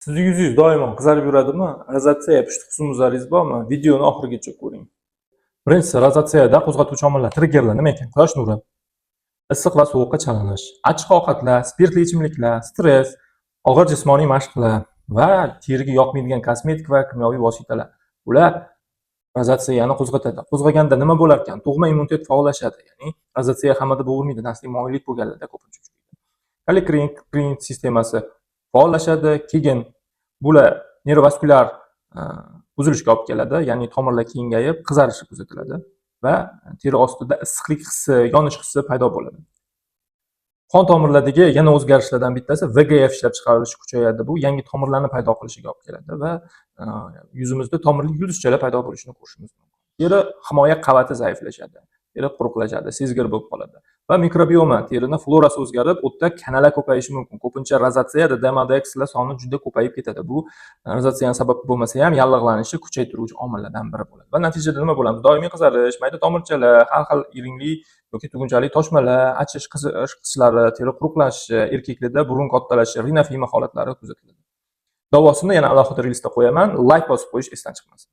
Sizni yuzingiz doimo qizarib yuradimi? Rozatsiya pushti husnbuzaringiz bormi? Videoni oxirigacha ko'ring. Birinchisi, rozatsiyada qo'zg'atuvchi omillar, triggerlar nima ekan? Quyosh nuri, issiq va sovuqqa chalinish, achchiq ovqatlar, spirtli ichimliklar, stress, og'ir jismoniy mashqlar va teriga yoqmaydigan kosmetik va kimyoviy vositalar. Ular rozatsiyani qo'zg'atadi. Qo'zg'aganda nima bo'lar ekan? Tug'ma immunitet faollashadi. Ya'ni rozatsiya hammada bo'lavermaydi, nasliy moyillik bo'lganlarda ko'pincha. Kollikrin sistemasi faollashadi, keyin bular nervovaskulyar buzilishga olib keladi, ya'ni tomirlar kengayib, qizarishi kuzatiladi va teri ostida issiqlik hissi, yonish hissi paydo bo'ladi. Qon tomirlaridagi yana o'zgarishlardan bittasi VGF ishlab chiqarilishi kuchayadi. Bu yangi tomirlarni paydo qilishiga olib keladi va yuzimizda tomirli yulduzchalar paydo bo'lishini ko'rishimiz mumkin. Teri himoya qavati zaiflashadi, teri quruqlashadi, sezgir bo'lib qoladi va mikrobioma, terini florasi o'zgarib, u yerda kanalar ko'payishi mumkin. Ko'pincha rozatsiyada demodekslar soni juda ko'payib ketadi. Bu rozatsiyaning sababi bo'lmasa ham yallig'lanishni kuchaytiruvchi omillardan biri bo'ladi. Va natijada nima bo'lamiz? Doimiy qizarish, mayda tomirchalar, har xil iringli yoki tugunchali toshmalar, achish, qichishlari, teri quruqlashishi, erkaklarda burun kattalashi, rinofima holatlari kuzatiladi. Davosini yana alohida reelsda qo'yaman. Like bosib qo'yish esdan chiqmasin.